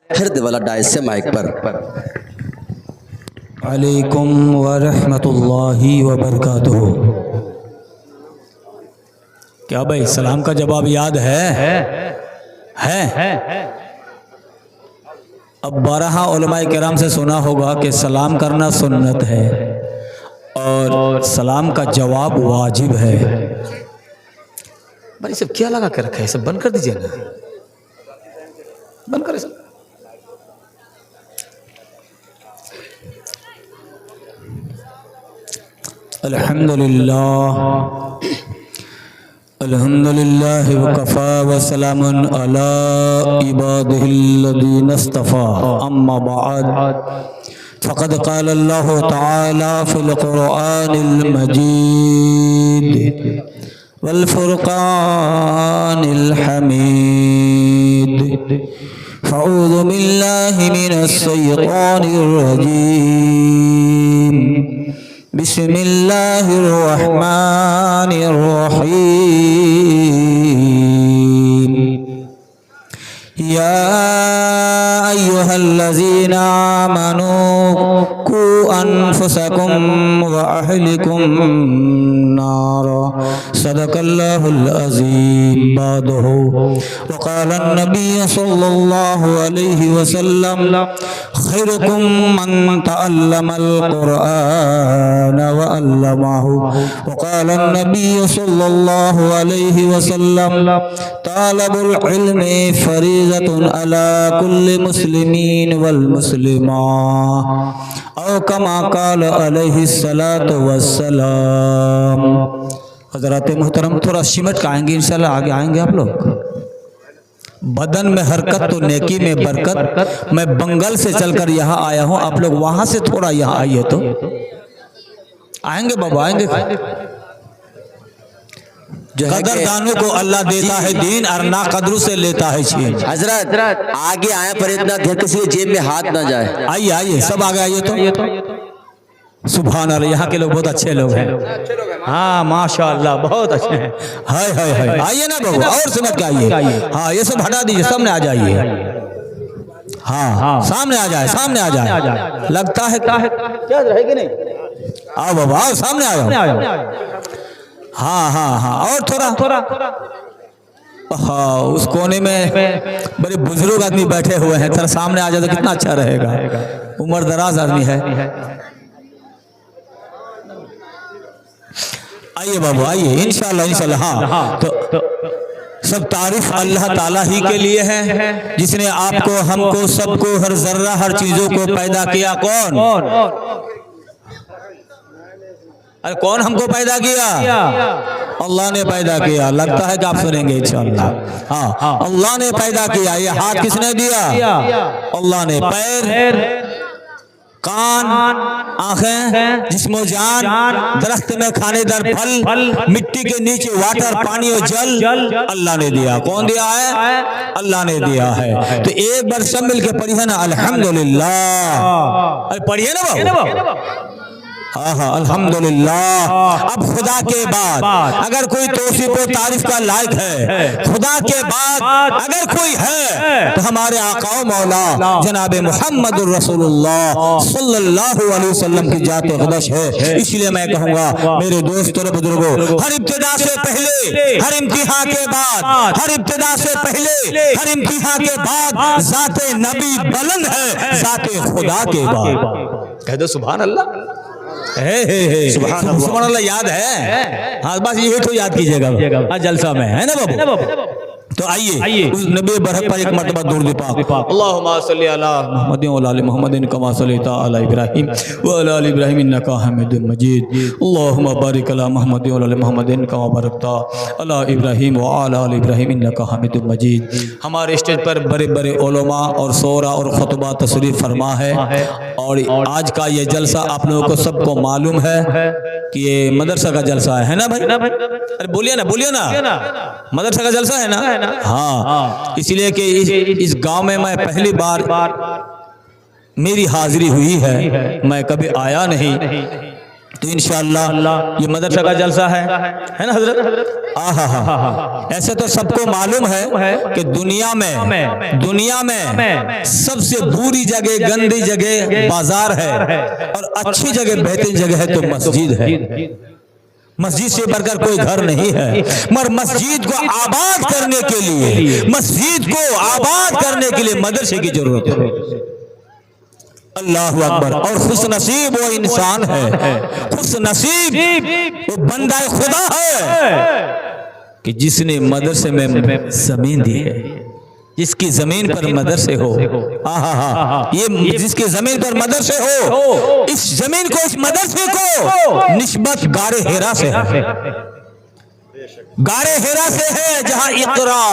हृदय वाला डायस से माइक पर। अलैकुम व रहमतुल्लाहि व बरकातुहू। क्या भाई सलाम का जवाब याद है? अब 12 उलमाए किराम से सुना होगा कि सलाम करना सुन्नत है और सलाम का जवाब वाजिब है। भाई सब क्या लगा के रखा है, सब बंद कर दीजिए ना, बंद करें सब। अल्हम्दुलिल्लाह अल्हम्दुलिल्लाह वकफ़ा वसलामुन अला इबादिहिल्लज़ीना इस्तफ़ा अम्मा बअद फ़क़द क़ाल अल्लाहु तआला फ़िल क़ुरआनिल मजीद वल फ़ुरक़ानिल हमीद फ़अऊज़ु बिल्लाहि मिनश शैतानिर रजीम बिस्मिल्लाहिर रहमानिर रहीम या अय्युहल्लज़ीना आमनू कू अनफुसकुम व अहलिकुम नारा सदक़ल्लाहुल अज़ीम बादहु व क़ाल अन्नबी सल्लल्लाहु अलैहि वसल्लम खैरुकुम मन तअल्लमल क़ुरआन व अल्लमहु व क़ाल अन्नबी सल्लल्लाहु अलैहि वसल्लम तालबुल इल्मि फरीज़तुन अला कुल्लि मुस्लिमीन वल मुस्लिमात औ कमा क़ाल अलैहिस्सलातु वस्सलाम। हज़रात मुहतरम थोड़ा सिमट के आएंगे इंशाल्लाह, आगे आएंगे आप लोग। बदन में हरकत तो नेकी में बरकत। मैं बंगाल से चलकर यहाँ आया हूँ, आप लोग वहां से थोड़ा यहाँ आइए तो आएंगे बाबा, आएंगे। कदरदानों को अल्लाह देता है दीन और ना कदरू से लेता है छीन। हजरत आगे आए पर इतना ध्यान किसी जेब में हाथ ना जाए। आइए आइए सब आगे आइए तो। सुभान अल्लाह, यहाँ के लोग बहुत अच्छे लोग हैं। हाँ माशाअल्लाह बहुत अच्छे हैं। हाय हाय हाय, आइए ना बाबू और समझ के आइए। हाँ ये सब हटा दीजिए, सामने आ जाइए। हाँ सामने आ जाए, सामने आ जाए। लगता है क्या रहेगी नहीं। आओ बाबा आओ, सामने आ जाओ। हाँ हाँ हाँ और थोड़ा। हाँ उस कोने में बड़े बुजुर्ग आदमी बैठे हुए हैं, थोड़ा सामने आ जाए तो कितना अच्छा रहेगा। उम्र दराज आदमी है। आइए बाबू आइए, इंशाल्लाह इंशाल्लाह। हाँ तो सब तारीफ अल्लाह ताला ही के लिए है, जिसने आपको हमको सबको हर जर्रा हर चीजों को पैदा किया। कौन? अरे कौन हमको पैदा किया? अल्लाह ने पैदा किया। लगता है कि आप सुनेंगे इंशाअल्लाह। हाँ अल्लाह ने पैदा किया। ये हाथ किसने दिया? अल्लाह ने। पैर, कान, आंखें, जिस्मो जान, दरख्त में खानेदार फल, मिट्टी के नीचे वाटर पानी और जल अल्लाह ने दिया। कौन दिया है? अल्लाह ने दिया है। तो एक बार सब मिलके पढ़िए ना अल्हम्दुलिल्लाह। अरे पढ़िए ना बाबू। हाँ हाँ अल्हम्दुलिल्लाह। अब खुदा के बाद अगर कोई तौसीफ व तारीफ का लायक है, खुदा के बाद अगर कोई है तो हमारे आका मौला जनाब मुहम्मद रसूलुल्लाह सल्लल्लाहु अलैहि वसल्लम की जात क़ुदस है। इसलिए मैं कहूँगा मेरे दोस्तों और बुजुर्गों, हर इब्तिदा से पहले, हर इम्तिहान के बाद, हर इब्तिदा से पहले, हर इम्तिहान के बाद जाते नबी बुलंद है, जाते खुदा के बाद। कह दो सुभान अल्लाह। सुभान अल्लाह याद है? हाँ बस यही तो याद कीजिएगा जलसा में, है ना बाबू। तो आइए उस नबी बरहक पर एक मर्तबा दुरूद पाक। अल्लाहुम्मा सल्ली अला मुहम्मदिन व अला मुहम्मदिन कमा सल्लैता अला इब्राहीम व अला आलि इब्राहीम इन्नका हमीदुम मजीद। अल्लाहुम्मा बारिक अला मुहम्मदिन व अला मुहम्मदिन कमा बारकता अला इब्राहीम व अला आलि इब्राहीम इन्नका हमीदुम मजीद। हमारे स्टेज पर बड़े बड़े उलमा और शोरा और खुतबा तशरीफ फरमा है। और आज का ये जलसा आप लोगों को सबको मालूम है कि ये मदरसा का जलसा है ना भाई? अरे बोलिए ना मदरसा का जलसा है ना? हाँ इसलिए कि इस गांव में मैं पहली बार मेरी हाजिरी हुई है, मैं कभी आया नहीं। तो इंशाअल्लाह ये मदरसा का जलसा है ना हजरत। आहा, ऐसे तो सबको मालूम है कि दुनिया में सबसे बुरी जगह, गंदी जगह बाजार है और अच्छी जगह, बेहतरीन जगह है तो मस्जिद है। मस्जिद से बढ़कर कोई घर नहीं है, मगर मस्जिद को आबाद करने के लिए, मस्जिद को आबाद करने के लिए मदरसे की जरूरत है। अल्लाह अकबर। और खुश नसीब वो इंसान है, खुश नसीब वो बंदा खुदा है कि जिसने मदरसे में जमीन दी है, जिसकी जमीन पर मदरसे हो। ये जिसकी जमीन पर मदरसे हो, इस जमीन को, इस मदरसे को निस्बत गारे हेरा से है, गारे हेरा से है, जहां इक़रा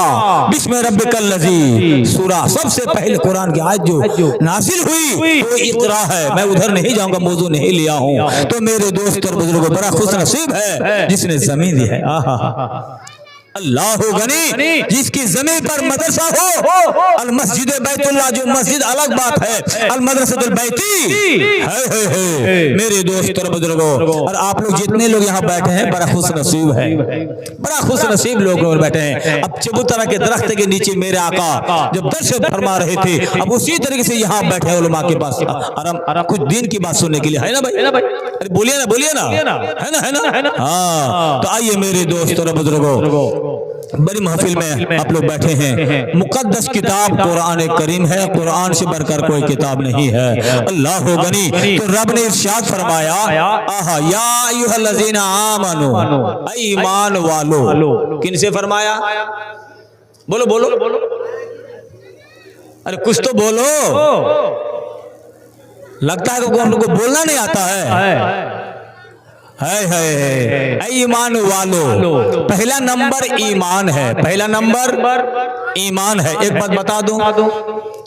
बिस्मि रब्बिकल लज़ी सूरा सबसे पहले कुरान की आयत जो नाजिल हुई वो इक़रा है। मैं उधर नहीं जाऊंगा, मौजू नहीं लिया हूं। तो मेरे दोस्त और बुजुर्गों, बड़ा खुश नसीब है जिसने जमीन दी है। अल्लाह गनी, जिसकी जमीन पर मदरसा हो। अल मस्जिद बैतुल्लाह, जो मस्जिद अलग बात है, अल मदरसतुल बैती है। मेरे दोस्त और बुजुर्गों, और आप लोग जितने लोग यहाँ बैठे हैं, बड़ा खुश नसीब है, बड़ा खुश नसीब लोग बैठे हैं। अब चबूतरा के दरख्त के नीचे मेरे आका जब दर्श फरमा रहे थे, अब उसी तरीके से यहाँ बैठे उलमा के पास आराम कुछ दिन की बात सुनने के लिए, है ना भाई? अरे बोलिए ना, बोलिए ना, है ना। हाँ, तो आइए मेरे दोस्त और बुजुर्गों, बड़ी महफिल में आप लोग बैठे हैं। मुकद्दस किताब कुरान करीम है, कुरान से बढ़कर कोई किताब नहीं है। अल्लाह गनी, तो रब ने इरशाद फरमाया, आहा या अय्युहल्लज़ीना आमनू, ईमान वालो। किन से फरमाया? बोलो बोलो, अरे कुछ तो बोलो। लगता है कि हम लोग को बोलना नहीं आता है। ईमान वालो, पहला नंबर ईमान है, पहला नंबर ईमान है। एक बात बता दूं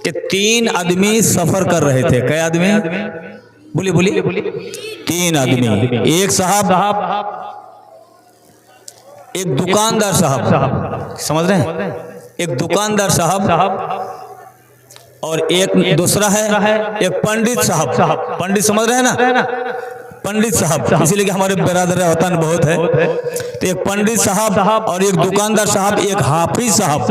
कि 3 आदमी सफर कर रहे थे। कई आदमी? बोलिए 3 आदमी। एक साहब, एक दुकानदार साहब, समझ रहे हैं? एक दुकानदार साहब और एक दूसरा है एक पंडित साहब। पंडित समझ रहे हैं ना? पंडित साहब, इसीलिए कि हमारे बिरादर वतन बहुत है। तो एक पंडित साहब और एक दुकानदार साहब, एक हाफिज साहब,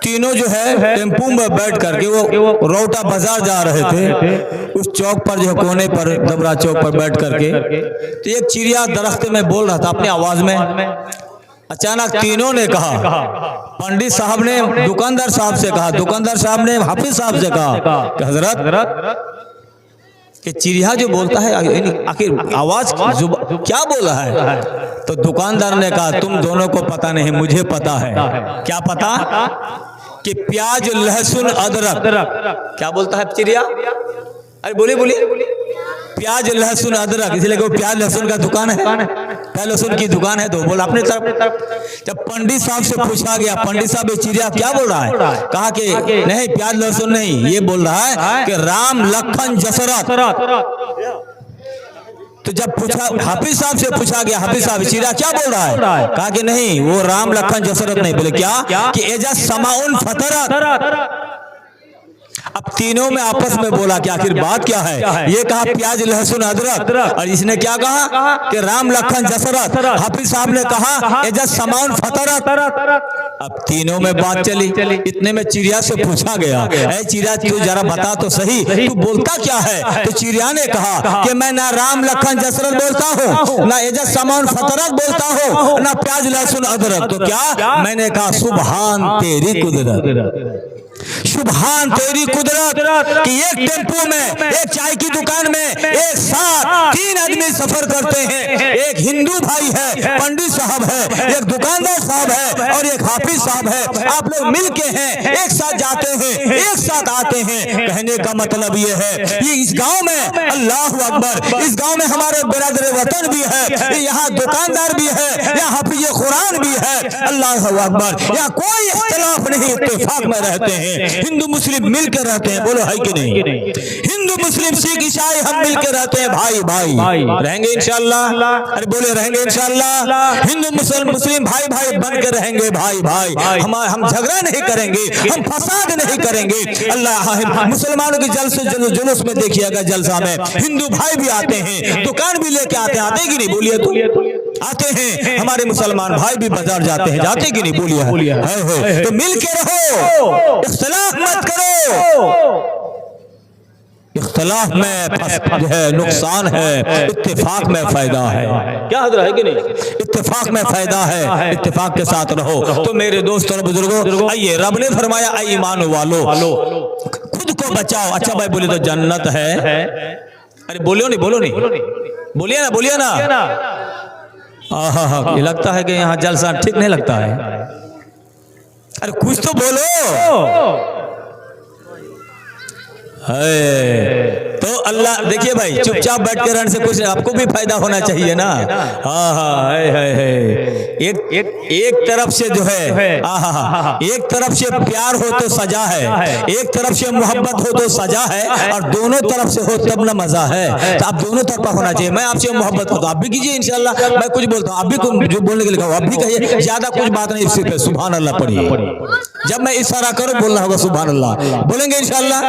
तीनों जो है टेम्पू में बैठ करके वो रोटा बाजार जा रहे थे। उस चौक पर जो कोने पर, दबरा चौक पर बैठ करके, तो एक चिड़िया दरख्त में बोल रहा था अपनी आवाज में। अचानक तीनों ने कहा, पंडित साहब ने दुकानदार साहब से कहा, दुकानदार साहब ने हाफिज साहब से कहा कि हजरत, कि चिड़िया जो बोलता है आखिर आवाज क्या बोला है? तो दुकानदार ने कहा, तुम दोनों को पता नहीं, मुझे पता है। क्या पता? कि प्याज लहसुन अदरक। क्या बोलता है चिड़िया? अरे बोलिए, प्याज लहसुन अदरक। इसलिए वो प्याज लहसुन का दुकान है, प्याज लहसुन की दुकान है। तो बोला अपने तरफ। जब पंडित साहब से पूछा गया, पंडित साहब ये चिड़िया क्या बोल रहा है? कहा कि नहीं, प्याज लहसुन नहीं, ये बोल रहा है कि राम लखन जसरत। तो जब पूछा, हाफिज साहब से पूछा गया, हाफिज साहब चिड़िया क्या बोल रहा है? कहा कि नहीं, वो राम लखन जसरत नहीं। बोले क्या? कि एजा समाउन फतरत। अब तीनों में आपस में बोला कि आखिर बात क्या है? ये कहा प्याज लहसुन अदरक, और इसने क्या कहा कि राम लखन जसरत। हाफिज साहब ने कहा एजा समाउन फतरत। अब तीनों में बात चली। इतने में चिड़िया से पूछा गया, ऐ चिड़िया तू जरा बता तो सही, तू बोलता क्या है? तो चिड़िया ने कहा कि मैं ना राम लखन जसरत बोलता हूँ, ना एजा समाउन फतरत बोलता हूँ, ना प्याज लहसुन अदरक। तो क्या? मैंने कहा सुभान तेरी कुदरत, सुभान तेरी कुदरत कि एक टेम्पो में, एक चाय की दुकान में एक साथ 3 आदमी सफर करते हैं। एक हिंदू भाई है, पंडित साहब है, एक दुकानदार साहब है और एक हाफिज साहब है। आप लोग मिलके हैं, एक साथ जाते हैं, एक साथ आते हैं। कहने का मतलब ये है, ये इस गांव में, अल्लाह अकबर, इस गांव में हमारे बिरादर वतन भी है, यहाँ दुकानदार भी है, यहाँ हाफिज कुरान भी है। अल्लाह अकबर, यहाँ कोई इख्तिलाफ नहीं, इत्तेफाक में रहते हैं। हैं, हिंदू मुस्लिम मिलकर रहते हैं, बोलो है कि नहीं? हिंदू मुस्लिम सिख ईसाई हम मिलकर रहते हैं, भाई भाई रहेंगे इंशाअल्लाह। अरे बोले रहेंगे इंशाअल्लाह। हिंदू मुस्लिम भाई भाई बनकर रहेंगे, भाई भाई हम झगड़ा नहीं करेंगे, हम फसाद नहीं करेंगे। अल्लाह मुसलमानों के जुलूस में देखिएगा, जलसा में हिंदू भाई भी आते हैं, दुकान भी लेके आते हैं, आते कि नहीं? बोलिए तो आते हैं। हमारे मुसलमान भाई भी बाजार जाते हैं, जाते कि नहीं? बोलिए है। तो मिल के रहो, इख्तिलाफ मत करो। इख्तिलाफ में जो है नुकसान है, इत्तेफाक में फायदा है। क्या हजर है कि नहीं? इत्तेफाक में फायदा है, इत्तेफाक के साथ रहो। तो मेरे दोस्तों और बुजुर्गों, आइए, रब ने फरमाया ऐ ईमान वालो खुद को बचाओ। अच्छा भाई बोले तो जन्नत है। अरे बोलो नहीं, बोलिए ना। ये लगता है कि यहाँ जलसा ठीक नहीं लगता है। अरे कुछ तो बोलो। है तो अल्लाह देखिए भाई, चुपचाप बैठ कर रहने से कुछ आपको भी फायदा होना चाहिए ना। हाँ है। एक तरफ से जो है एक तरफ से प्यार हो तो सजा है, एक तरफ से मोहब्बत हो तो सजा है, और दोनों तरफ से हो तब ना मजा है। तो आप दोनों तरफा होना चाहिए। मैं आपसे मोहब्बत करता हूँ, आप भी कीजिए इंशाल्लाह। मैं कुछ बोलता हूँ, आप भी जो बोलने के लिए कहो आप भी कहिए। ज्यादा कुछ बात नहीं, सिर्फ सुभान अल्लाह पढ़िए। जब मैं इशारा करूं बोलना होगा सुभान अल्लाह। बोलेंगे इंशाल्लाह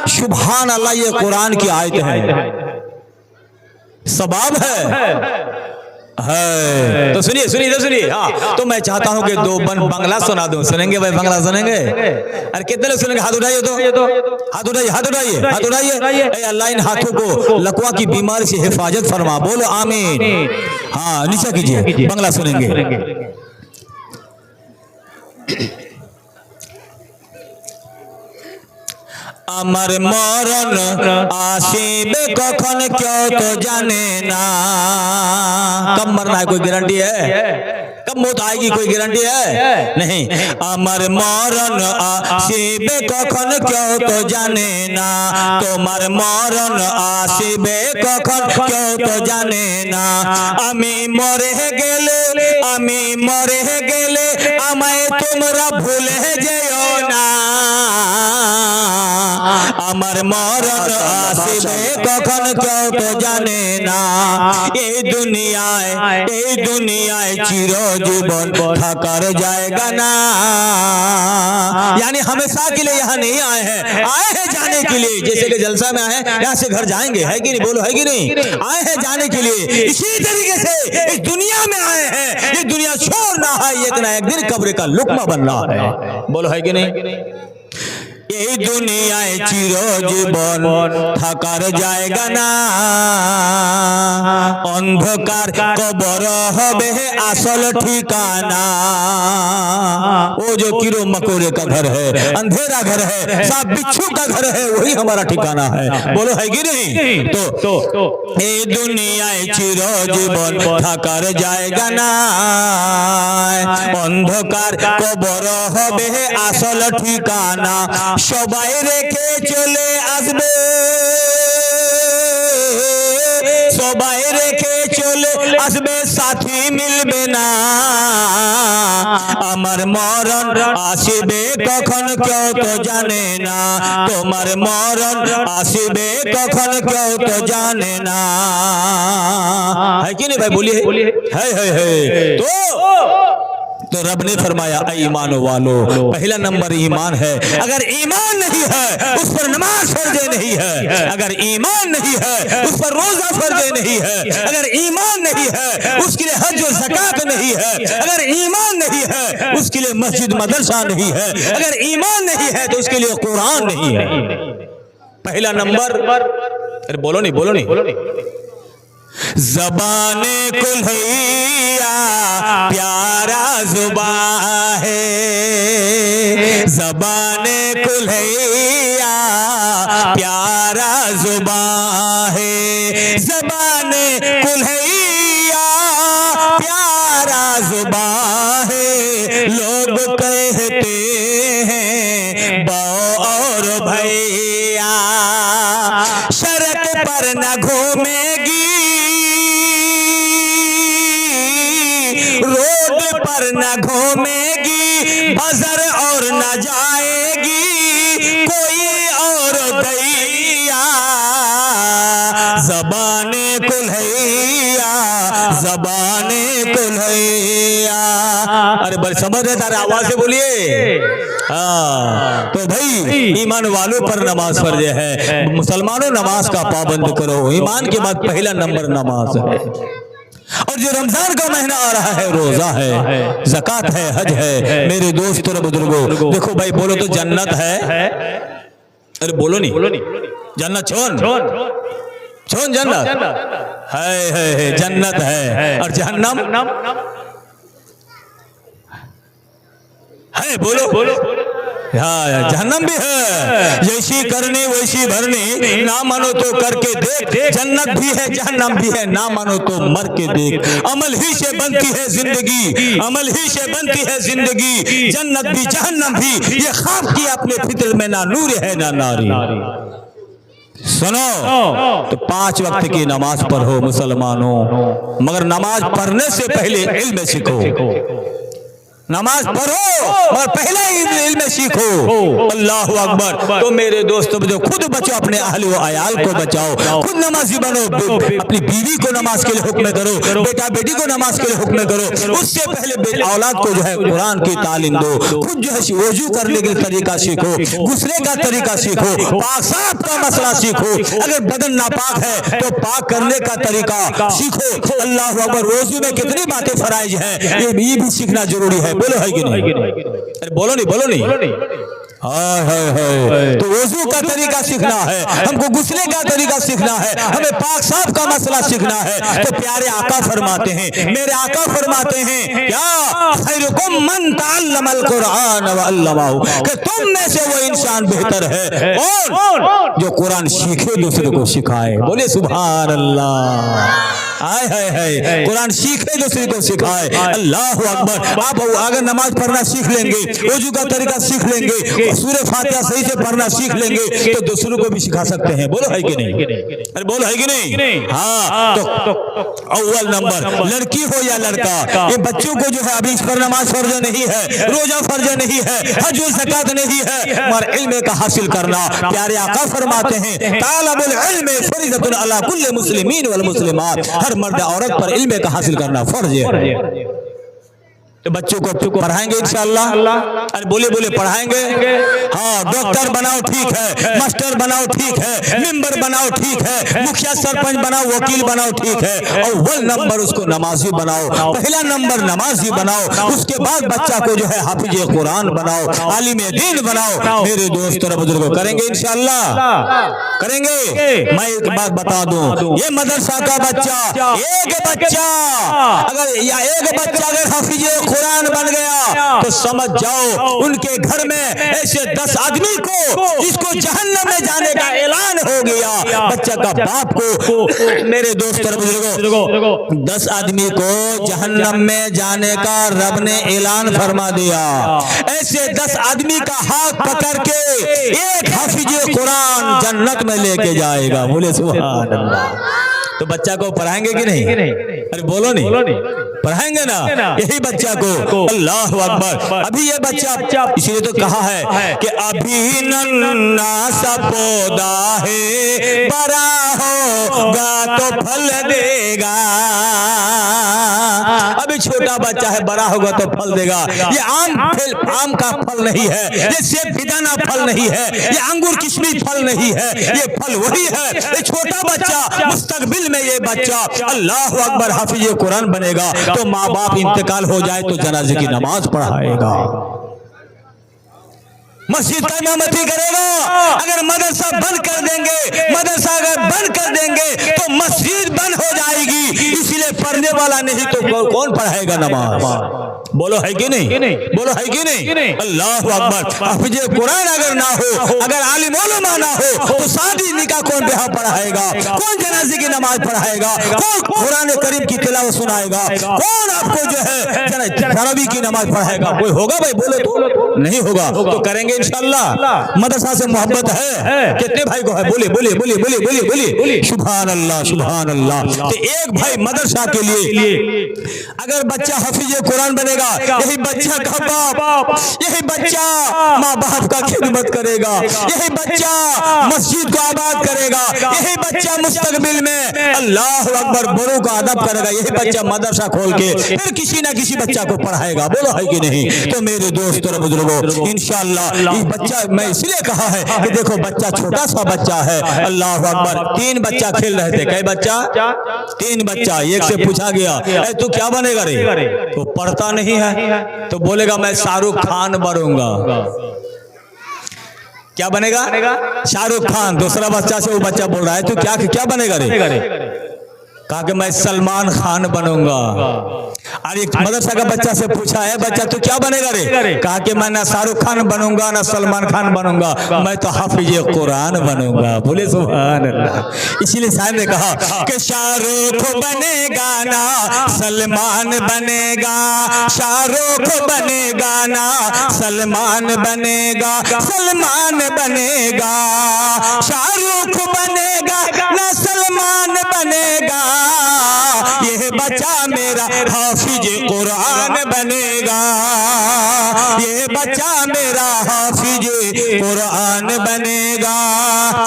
सुभान अल्लाह। ये कुरान की आयत है, सबाब है। तो सुनिए। हाँ तो मैं चाहता हूं कि दो बंगला सुना दूं। सुनेंगे भाई? बंगला सुनेंगे? अरे कितने लोग सुनेंगे? हाथ उठाइए तो हाथ उठाइए। अल्लाह इन हाथों को लकवा की बीमारी से हिफाजत फरमा, बोलो आमीन। हाँ नीचे कीजिए, बंगला सुनेंगे। আমার মরণ আসিবে কখন কেউ তো জানে না। कब मरना है कोई गारंटी है? कब मौत आएगी कोई गारंटी है? नहीं। আমার মরণ আসিবে কখন কেউ তো জানে না, তোমার মরণ আসিবে কখন কেউ তো জানে না। আমি মরে গেলে আমায় তোমরা ভুলে যেও না। আমার মরণ আসিবে কখন কেউ তো জানে না। এই দুনিয়ায় চিরজীবন থাকার জায়গা না। यानी हमेशा के लिए यहाँ नहीं आए हैं जाने के लिए। जैसे कि जलसा में आए हैं, यहाँ से घर जाएंगे, है कि नहीं? बोलो है कि नहीं? आए हैं जाने के लिए। इसी तरीके से इस दुनिया में आए हैं, ये दुनिया छोड़ना है, एक ना एक दिन कब्र का लुकमा बनना है। बोलो है कि नहीं? এই দুনিয়ায় চিরজীবন থাকার জায়গা না, অন্ধকার কবর হবে আসল ঠিকানা। वो जो कीड़े मकोड़े का घर है, अंधेरा घर है, सांप बिच्छू का घर है, वही हमारा ठिकाना है। बोलो है कि नहीं? तो এই দুনিয়ায় চিরজীবন থাকার জায়গা না, অন্ধকার কবর হবে আসল ঠিকানা। সবাই রেখে চলে আসবে, সবাই রেখে চলে আসবে, সাথী মিলবে না। আমার মরণ আসিবে কখন কেউ তো জানে না, তোমার মরণ আসিবে কখন কেউ তো জানে না। है कि नहीं भाई? बोलिए है। तो रब ने फरमाया ऐ ईमान वालो, पहला नंबर ईमान है। अगर ईमान नहीं है उस पर नमाज फर्ज नहीं है, अगर ईमान नहीं है उस पर रोजा फर्ज नहीं है, अगर ईमान नहीं है उसके लिए हज और ज़कात नहीं है, अगर ईमान नहीं है उसके लिए मस्जिद मदरसा नहीं है, अगर ईमान नहीं है तो उसके लिए कुरान नहीं है। पहला नंबर। अरे बोलो नहीं। ज़बाने कुल्हैया प्यारा ज़ुबान है, ज़बाने कुल्हैया प्यारा ज़ुबान है, ज़बाने कुल्हैया प्यारा ज़ुबान है। लोग कहते हैं बौ और भैया सड़क पर न घूमेगी, रोड पर न घूमेगी, बजर और न जाएगी कोई और दैया, ज़बाने कुल्हैया, ज़बाने कुल्हैया। अरे बड़े समझ रहे तारे, आवाज से बोलिए। हाँ, तो भाई ईमान वालों पर नमाज फर्ज है। मुसलमानों नमाज का पाबंद करो। ईमान के बाद पहला नंबर नमाज है। और जो रमजान का महीना आ रहा है, रोजा है, ज़कात है, हज है, मेरे दोस्तों और बुजुर्गों, देखो भाई बोलो तो जन्नत है। अरे बोलो नहीं, जन्नत छोन छोन जन्नत है, जन्नत है। और जहन्नम है, बोलो। हाँ, जहन्नम भी है। जैसी करनी वैसी भरनी, ना मानो तो करके देख। जन्नत भी है, जहन्नम भी है, ना मानो तो मर के देख। अमल ही से बनती है जिंदगी, अमल ही से बनती है जिंदगी। जन्नत भी जहन्नम भी, ये ख्वाब की अपने फिक्र में, ना नूर है ना नारी। सुनो, तो 5 वक्त की नमाज पढ़ो मुसलमानों, मगर नमाज पढ़ने से पहले इल्म सीखो। नमाज पढ़ो और पहले इल्म सीखो। अल्लाहु अकबर। तो मेरे दोस्तों, जो खुद बचो, अपने अहल व अयाल को बचाओ, खुद नमाजी बनो, अपनी बीवी को नमाज के लिए हुक्म करो, बेटा बेटी को नमाज के लिए हुक्म करो। उससे पहले औलाद को जो है कुरान की तालीम दो। खुद जो है वजू करने का तरीका सीखो, गुस्ले का तरीका सीखो, पाक साफ का मसला सीखो। अगर बदन नापाक है तो पाक करने का तरीका सीखो। अल्लाहु अकबर। वजू में कितनी बातें फराइज हैं, ये भी सीखना जरूरी है। बोलो है कि नहीं? अरे बोलो नहीं। हाय। तो वजू का तरीका सीखना है, हमको गुस्ले का तरीका सीखना है, हमें पाक साफ का मसला सीखना है। तो प्यारे आका फरमाते हैं, मेरे आका फरमाते हैं, क्या खैरुकुम मन तअल्लमल कुरान व अल्लमहु, कि तुम में से वो इंसान बेहतर है और जो कुरान सीखे दूसरे को सिखाए। बोले सुभान अल्लाह। हाय, कुरान सीखे दूसरे को सिखाए। अल्लाहु अकबर। आप अगर नमाज पढ़ना सीख लेंगे, वजू का तरीका सीख लेंगे, सूरह फातिहा सही से पढ़ना सीख लेंगे, तो दूसरों को भी सिखा सकते हैं। बोलो है कि नहीं? अरे बोलो है कि नहीं? हाँ, तो अव्वल नंबर, लड़की हो या लड़का, ये बच्चों को जो है अभी इस पर नमाज फर्ज नहीं है, रोजा फर्ज नहीं है, हज और ज़कात नहीं है, मगर इल्म का हासिल करना। प्यारे आका फरमाते हैं, तालबुल इल्म फरीज़तुन अला कुल्li मुस्लिमीन वल मुस्लिमात, हर मर्द औरत पर इल्म का हासिल करना फर्ज है। तो बच्चों को पढ़ाएंगे इंशाअल्लाह। अरे बोले पढ़ाएंगे। हाँ, डॉक्टर बनाओ ठीक है, मास्टर बनाओ ठीक है, मेंबर बनाओ ठीक है, मुखिया सरपंच बनाओ, वकील बनाओ ठीक है। और अव्वल नंबर उसको नमाजी बनाओ, पहला नंबर नमाजी बनाओ। उसके बाद बच्चा को जो है हाफिज कुरान बनाओ, आलिम दीन बनाओ। मेरे दोस्त और बुजुर्गों, करेंगे इंशाअल्लाह, करेंगे। मैं एक बात बता दूं, ये मदरसा का बच्चा, एक बच्चा अगर हाफिज कुरान बन गया तो समझ जाओ उनके घर में ऐसे 10 आदमी को जिसको जहन्नम में जाने का ऐलान हो गया। बच्चा का बाप को, मेरे दोस्त और बुजुर्गों, 10 आदमी को जहन्नम में जाने का रब ने ऐलान फरमा दिया। ऐसे 10 आदमी का हाथ पकड़ के एक हाफिज कुरान जन्नत में लेके जाएगा। बोले सुभान अल्लाह। तो बच्चा को पढ़ाएंगे कि नहीं? अरे बोलो नहीं, पढ़ाएंगे ना यही बच्चा को। अल्लाह अकबर। अभी ये बच्चा, इसलिए तो कहा है कि अभी नन्ना सा पौधा है, बड़ा होगा तो फल देगा। अभी छोटा बच्चा है, बड़ा होगा तो फल देगा। ये आम का फल नहीं है, ये सेब बेदाना फल नहीं है, ये अंगूर किशमिश फल नहीं है, ये फल वही है। ये छोटा बच्चा, मुस्तकबिल में ये बच्चा अल्लाह अकबर हाफिज कुरान बनेगा। तो माँ बाप इंतकाल हो जाए तो जनाजे की नमाज पढ़ाएगा, मस्जिद का इमामती करेगा। अगर मदरसा बंद कर देंगे, मदरसा अगर बंद कर देंगे तो मस्जिद बंद हो जाएगी। इसलिए पढ़ने वाला नहीं तो कौन पढ़ाएगा नमाज? बोलो है कि नहीं? बोलो है कि नहीं? अल्लाह अकबर। हाफिज कुरान अगर ना हो, अगर आलिम उलमा ना हो, तो शादी निकाह कौन ब्याह पढ़ाएगा? कौन जनाजे की नमाज पढ़ाएगा? कौन कुरान करीम की तिलावत सुनाएगा? कौन आपको जो है तरावी की नमाज पढ़ाएगा? कोई होगा भाई? बोलो तो नहीं होगा। तो करेंगे इंशाअल्लाह। मदरसा से मोहब्बत है कितने भाई को है? बोले सुभान अल्लाह, सुभान अल्लाह। तो एक भाई मदरसा के लिए। अगर बच्चा हाफिज कुरान बनेगा, यही बच्चा का बाप, यही बच्चा माँ बाप का खिदमत करेगा, यही बच्चा मस्जिद को आबाद करेगा, यही बच्चा मुस्तकबिल में अल्लाह अकबर बड़ों का अदब करेगा, यही बच्चा मदरसा खोल के फिर किसी ना किसी बच्चा को पढ़ाएगा। बोलो है कि नहीं? तो मेरे दोस्त और बुजुर्गों, इंशाअल्लाह ये बच्चा मैं इसलिए कहा है कि देखो बच्चा छोटा सा बच्चा है, अल्लाह अकबर। 3 बच्चा खेल रहे थे, कई बच्चा? 3 बच्चा। एक से पूछा गया तू क्या बनेगा रे? तो पढ़ता नहीं है, तो बोलेगा मैं शाहरुख खान बनूंगा। क्या बनेगा? शाहरुख खान। दूसरा बच्चा से वो बच्चा बोल रहा है तू क्या बनेगा रे? कहा कि मैं सलमान खान बनूंगा। और एक मदरसा का बच्चा से पूछा है बच्चा तू क्या बनेगा रे? कहा कि मैं ना शाहरुख खान बनूंगा ना सलमान खान बनूंगा, मैं तो हाफिज कुरान बनूंगा। बोले सुभान अल्लाह। इसीलिए साहब ने कहा कि शाहरुख बनेगा ना सलमान बनेगा, शाहरुख बनेगा ना सलमान बनेगा, सलमान बनेगा, शाहरुख बनेगा ना सलमान बनेगा, यह बच्चा मेरा हाफिज कुरान बनेगा, ये बच्चा मेरा हाफिज कुरान बनेगा।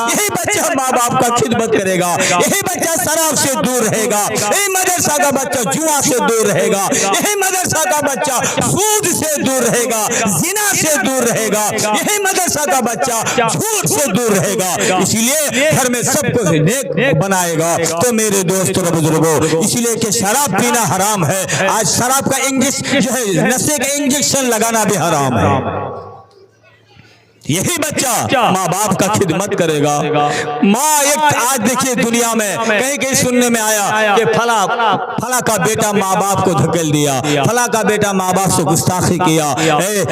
यही बच्चा माँ बाप का खिदमत करेगा, यही बच्चा शराब से दूर रहेगा, यही मदरसा का बच्चा जुआ से दूर रहेगा, यही मदरसा का बच्चा सूद से दूर रहेगा, जिना से दूर रहेगा, यही मदरसा का बच्चा झूठ से दूर रहेगा। इसलिए घर में सबको नेक बनाएगा। तो मेरे दोस्तों और बुजुर्गों, इसलिए कि शराब पीना हराम है। आज शराब का इंजेक्शन जो है, नशे का इंजेक्शन लगाना भी हराम है। यही बच्चा माँ बाप का खिदमत करेगा। माँ एक आज देखिए दुनिया में कहीं कहीं सुनने में आया कि फला का बेटा माँ बाप को धकेल दिया, फला का बेटा माँ बाप से गुस्ताखी किया।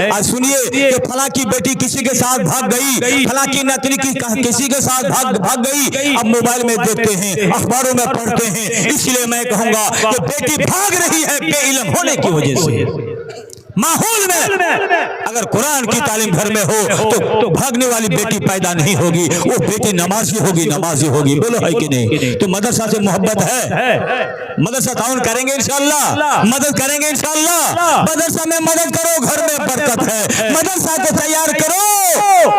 आज सुनिए कि फला की बेटी किसी के साथ भाग गई, फला की नतनी किसी के साथ भाग गई। अब मोबाइल में देखते हैं, अखबारों में पढ़ते हैं। इसलिए मैं कहूंगा कि बेटी भाग रही है बेइल्म होने की वजह से। माहौल में अगर कुरान की तालीम घर में हो तो भागने वाली बेटी पैदा नहीं होगी, वो बेटी नमाजी होगी। बोलो है कि नहीं? तो मदरसा से मोहब्बत है, मदरसा ताउन करेंगे इंशाअल्लाह, मदद करेंगे इंशाअल्लाह। मदरसा में मदद करो, घर में बरकत है। मदरसा को तैयार करो,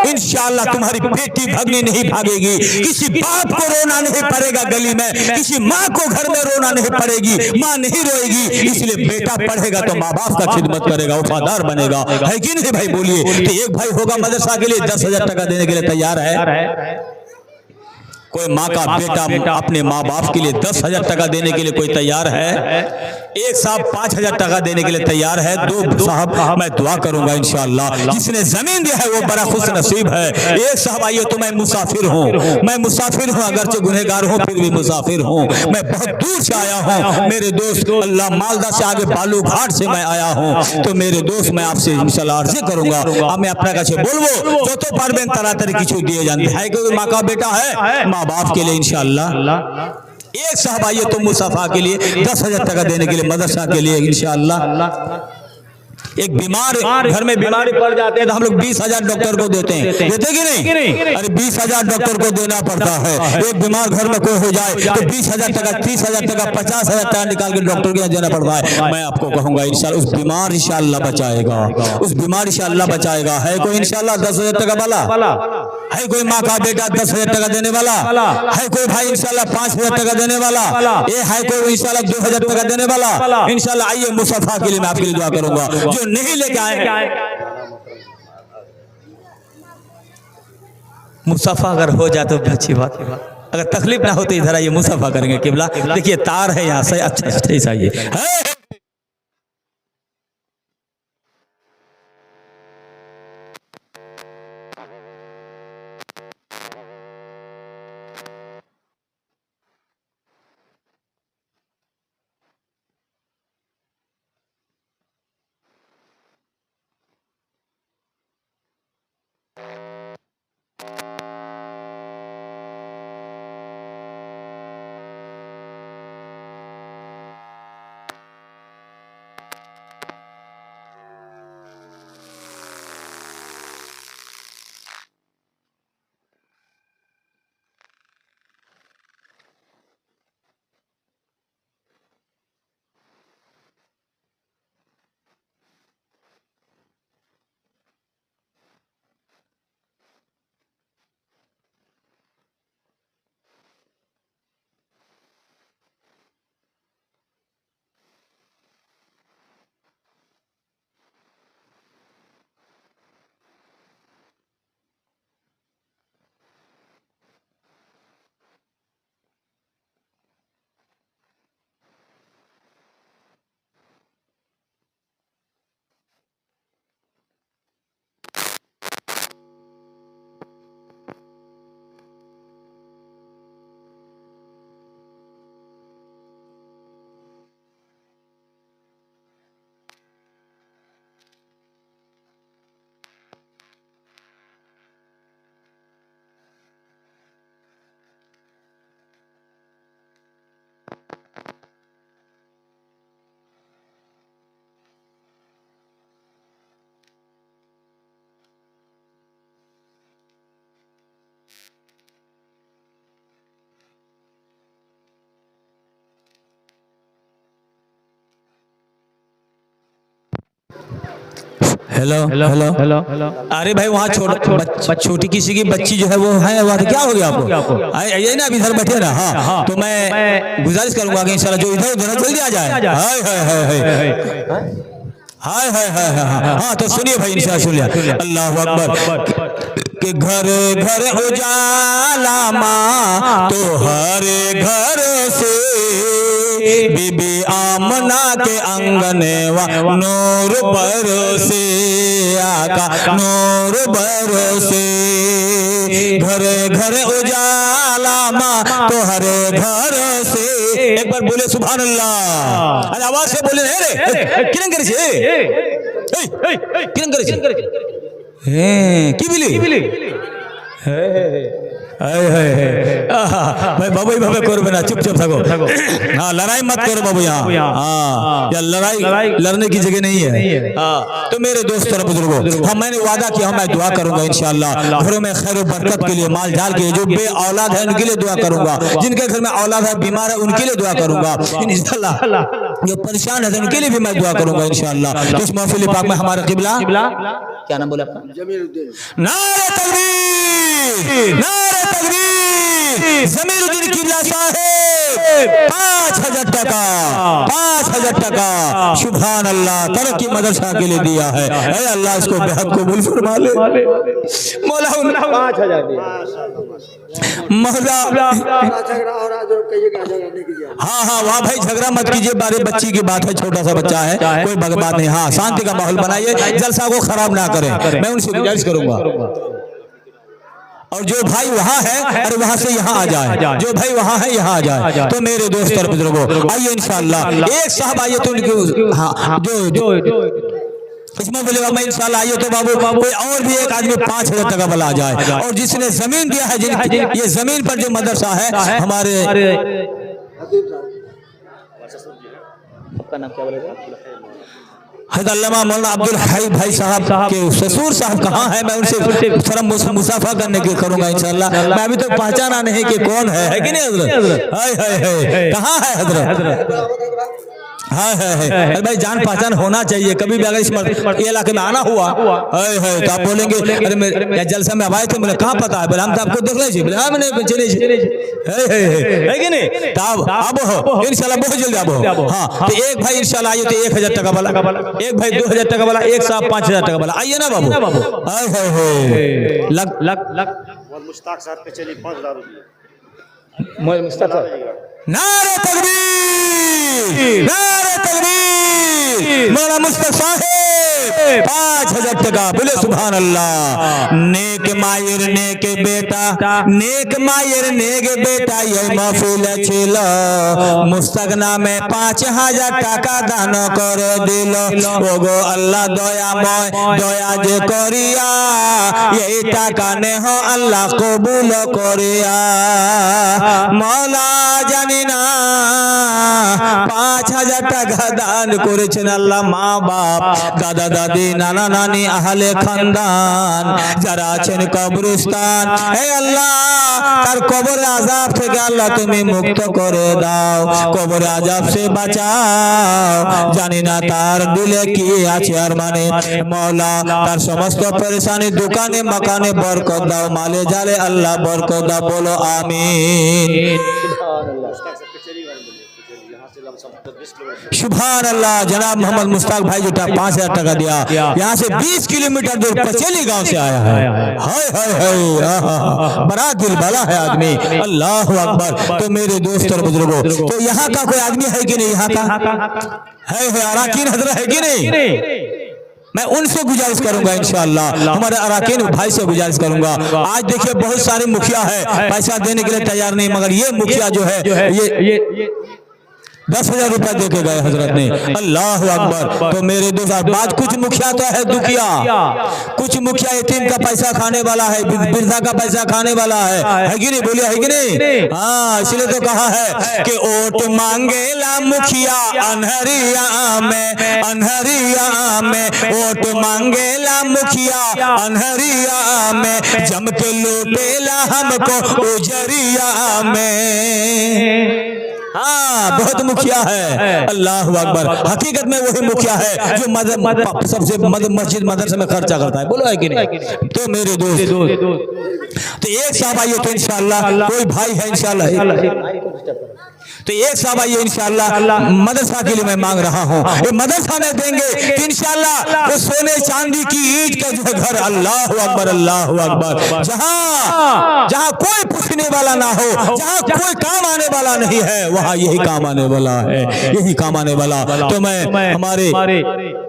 इंशाअल्लाह तुम्हारी बेटी भागने नहीं भागेगी। किसी बाप को रोना नहीं पड़ेगा गली में, किसी माँ को घर में रोना नहीं पड़ेगी, माँ नहीं रोएगी। इसलिए बेटा पढ़ेगा तो माँ बाप का खिदमत करेगा, वफादार बनेगा। है कि नहीं भाई? बोलिए। तो एक भाई होगा मदरसा के लिए 10,000 टका देने के लिए तैयार है? कोई माँ का बेटा अपने माँ बाप के लिए 10,000 टका देने के लिए कोई तैयार है? एक साहब 5,000 टका देने के लिए तैयार है। 2 साहब मैं दुआ करूंगा इंशाअल्लाह। जिसने जमीन दिया है वो बड़ा खुश नसीब है। एक साहब आइए तो मैं मुसाफिर हूँ, अगरचे गुनहगार हूँ फिर भी मुसाफिर हूँ। मैं बहुत दूर से आया हूँ मेरे दोस्त, अल्लाह मालदा से आगे बालू घाट से मैं आया हूँ। तो मेरे दोस्त मैं आपसे इंशाअल्लाह अर्जी करूंगा, अब मैं अपना काछे बोलबो जो तो पारबेन ताड़ाताड़ी किछु दिए जानते है। कोई माँ का बेटा है माँ बाप के लिए इंशाअल्लाह। एक साहब आइए तो मुसाफा के लिए 10,000 टका देने के लिए मदरसा के लिए इंशाअल्लाह। एक बीमार घर में बीमारी पड़ जाते हैं तो हम लोग 20,000 डॉक्टर को देते हैं, देते कि नहीं? अरे 20,000 डॉक्टर को देना पड़ता है। एक बीमार घर में कोई हो जाए तो 20,000 टका, 30,000 टका, 50,000 टका निकाल के डॉक्टर के यहाँ देना पड़ता है। मैं आपको कहूंगा इंशाअल्लाह उस बीमार इंशाअल्लाह बचाएगा, उस बीमार इंशाअल्लाह बचाएगा। है कोई इंशाअल्लाह 10,000 टका वाला? है कोई माँ का बेटा 10,000 टका देने वाला? है कोई भाई इंशाअल्लाह 5,000 टका देने वाला? ये है कोई इंशाअल्लाह 2,000 टका देने वाला? इंशाअल्लाह आइए मुसाफा के लिए मैं आपके लिए दुआ करूंगा। जो नहीं लेके आए हैं मुसाफा अगर हो जाए तो अच्छी बात है। अगर तकलीफ ना हो तो इधर आइए मुसाफा करेंगे। किबला देखिए तार है यहाँ से, अच्छा आइए। Hello hello hello hello. अरे भाई वहाँ छोटी किसी की बच्ची जो है वो है, वहाँ क्या हो गया आपको? आइए ना, अभी इधर बैठे ना। हाँ तो मैं गुजारिश करूंगा कि इंशाल्लाह जो इधर उधर जल्दी आ जाए। हाय हाय हाय हाय हाय हाय हाय। हाँ तो सुनिए भाई, इंशाल्लाह सुनिए। अल्लाह अकबर। कि घर घर उजाला माँ तो हर घर से, बीबी आमना के आंगने वा नूर बरसे, आका नूर बरसे। घर घर उजाला माँ तो हर घर से। एक बार बोले सुभान अल्लाह। अरे आवाज से बोले रे, किरण करे किरण करे की बिली भाई बाबू भाई करबे ना, चुपचाप थको। हाँ लड़ाई मत करो बाबू यहाँ। हाँ या लड़ाई लड़ने की जगह नहीं है। हाँ तो मेरे दोस्त और बुजुर्गों, हाँ मैंने वादा किया मैं दुआ करूंगा इंशाअल्लाह घरों में खैर बरकत के लिए, माल जाल के लिए, जो बे औलाद है उनके लिए दुआ करूंगा, जिनके घर में औलाद है बीमार है उनके लिए दुआ करूंगा इंशाअल्लाह, जो परेशान है उनके लिए भी मैं दुआ करूंगा इंशाअल्लाह। इस महफिल पाक में हमारा किबला क्या नाम बोला आपका? जमीरुद्दीन। नारे तकबीर, नारे तकबीर। जमीरुद्दीन किबला साहब 5000 टका, 5000 टका सुभान अल्लाह तरक्की मदरसा के लिए दिया है। ऐ अल्लाह इसको बेहद कबूल फरमा ले मौला। 5000 दिया मौला। हाँ हाँ वहाँ भाई झगड़ा मत कीजिए, बारे बच्ची की बात है, छोटा सा बच्चा है, कोई बात नहीं। हाँ शांति का माहौल बनाइए, जलसा को खराब ना करें, मैं उनसे गुजारिश करूंगा। और जो भाई वहाँ है अरे वहाँ से यहाँ आ जाए, जो भाई वहाँ है यहाँ आ जाए। तो मेरे दोस्त और बुजुर्गों आइए इंशाअल्लाह, एक साहब आइए तो उनके हाँ जो इसमें बोलेगा मैं इंशाअल्लाह आइए तो बाबू कोई और भी एक आदमी 5000 टका वाला आ जाए। और जिसने जमीन दिया है, ये जमीन पर जो मदरसा है हमारे, आपका नाम क्या बोलेगा? हज़रत मौलाना अब्दुल हई भाई साहब के ससुर साहब कहाँ है, मैं उनसे शर्म मुसाफा करने के करूंगा इंशाअल्लाह। मैं अभी तक पहचाना नहीं कि कौन है कि नहीं हजरत? हाय हाय हाय कहाँ है हजरत? हाँ है भाई, जान पहचान होना चाहिए। कभी भी अगर इस इलाके में आना हुआ है तो आप बोलेंगे अरे मेरे जलसा में आए थे, मुझे कहाँ पता है, बोले हम तो आपको देख ले बोले हाँ मैंने चले है कि नहीं? तो अब हो इंशाल्लाह बहुत जल्दी अब हो। हाँ तो एक भाई इंशाल्लाह आइए तो 1000 टका वाला, एक भाई 2000 टका वाला, एक साहब 5000 टका वाला, आइए ना बाबू। हाय हाय हाय लग लग लग मुश्ताक साहब पे चली 5000 रुपये। मुश्ताक साहब नारे तकबीर, नारे तकबीर। मौलाना मुश्ताक साहब 5000 टका, बोले सुभान अल्लाह। नेक मायर नेक बेटा, नेक मायर नेक बेटा ये महफिल छिल, मुश्ताक नामे 5000 টাকা দান করে দিল। ওগো আল্লাহ দয়াময় দয়া যে করিয়া, এই টাকা নেহ আল্লাহ কবুল করিয়া। মওলা জানি না 5000 টাকা দান করেছেন আল্লাহ মা বাপ দাদা দাদি নানা নানি আহলে খানদান যারা আছেন কবরস্থান, হে আল্লাহ তার কবর আযাব থেকে আল্লাহ তুমি মুক্ত করে দাও, কবর আযাব से বাঁচাও। জানি না তার দিলে কি আছে আর মানে, মওলা তার সমস্ত পরেশানি দোকানে মাকানে বরকত দাও, মালে জালে আল্লাহ বরকত দাও, বলো আমিন। सुभान अल्लाह। जनाब मोहम्मद मुश्ताक भाई जो 5000 टका दिया, यहाँ से 20 किलोमीटर दूर पचेली गांव से आया है। हाय हाय हाय बड़ा दिल वाला है आदमी, अल्लाह अकबर। तो मेरे दोस्त और बुजुर्गों, तो यहाँ का कोई आदमी है कि नहीं? यहाँ का है अराकीन हजरत है कि नहीं? मैं उनसे गुजारिश करूंगा इंशाअल्लाह, हमारे अराकीन भाई से गुजारिश करूंगा। आज देखिए बहुत सारे मुखिया है पैसा देने के लिए तैयार नहीं, मगर ये मुखिया जो है ये 10,000 रुपया दे के गए हजरत ने, अल्लाह अकबर। तो मेरे दोस्त बात, कुछ मुखिया तो है दुखिया, कुछ मुखिया यतीम का पैसा खाने वाला है, वृद्धा का पैसा खाने वाला है कि नहीं? बोलिए है कि नहीं? हाँ इसलिए तो कहा है कि ओट मांगेला मुखिया अनहरिया में, अनहरिया में ओट मांगेला मुखिया अनहरिया में, जम के लूटेला हमको उजरिया में। हाँ बहुत मुखिया है। अल्लाह अकबर। हकीकत में वही मुखिया है जो सबसे मस्जिद मदरसे में खर्चा करता है। बोलो है कि नहीं? तो मेरे दोस्त, तो एक साहब आइए तो इंशाअल्लाह, कोई भाई है इंशाअल्लाह, तो एक साहब आइए इंशाअल्लाह, मदरसा के लिए मैं मांग रहा हूँ, ये मदरसा में देंगे तो इंशाअल्लाह वो सोने चांदी की ईंट का जो है घर, अल्लाह अकबर अल्लाह अकबर, जहाँ जहाँ कोई पूछने वाला ना हो, जहाँ कोई काम आने वाला नहीं है, वहाँ यही काम आने वाला है, यही काम आने वाला। तो मैं हमारे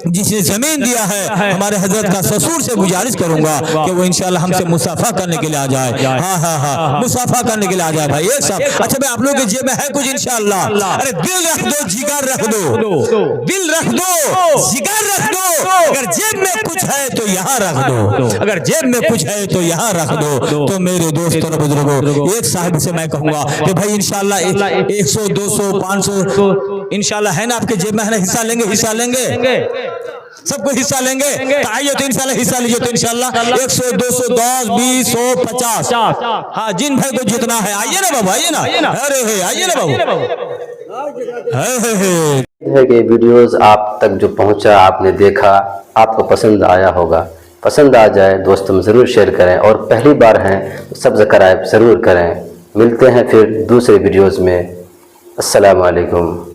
जिसने जमीन दिया है हमारे हजरत का ससुर से गुजारिश करूंगा कि वो इंशाल्लाह हमसे मुसाफा करने के लिए आ जाए। हाँ हाँ हाँ, मुसाफा करने के लिए आ जाए भाई एक साहब। अच्छा भाई आप लोगों के जेब में है कुछ इंशाल्लाह? अरे दिल रख दो, जिगर रख दो, दिल रख दो, जिगर रख दो। अगर जेब में कुछ है तो यहाँ रख दो, अगर जेब में कुछ है तो यहाँ रख दो। तो मेरे दोस्तों और बुजुर्गों, एक साहब से मैं कहूंगा कि भाई इंशाल्लाह 100 200 500 इंशाल्लाह है ना आपके जेब में, है ना? हिस्सा लेंगे, हिस्सा लेंगे, सबको हिस्सा लेंगे। तो आइए तो इंशाल्लाह हिस्सा लीजिए तो इंशाल्लाह 100 200 10 20 100 50, हाँ जिन भाई को जितना है आइए ना बाबू, आइए ना, अरे है आइए ना बाबू, है कि वीडियोस आप तक जो पहुंचा, आपने देखा, आपको पसंद आया होगा। पसंद आ जाए दोस्तों में ज़रूर शेयर करें, और पहली बार हैं सब्सक्राइब ज़रूर करें। मिलते हैं फिर दूसरे वीडियोस में। अस्सलाम वालेकुम।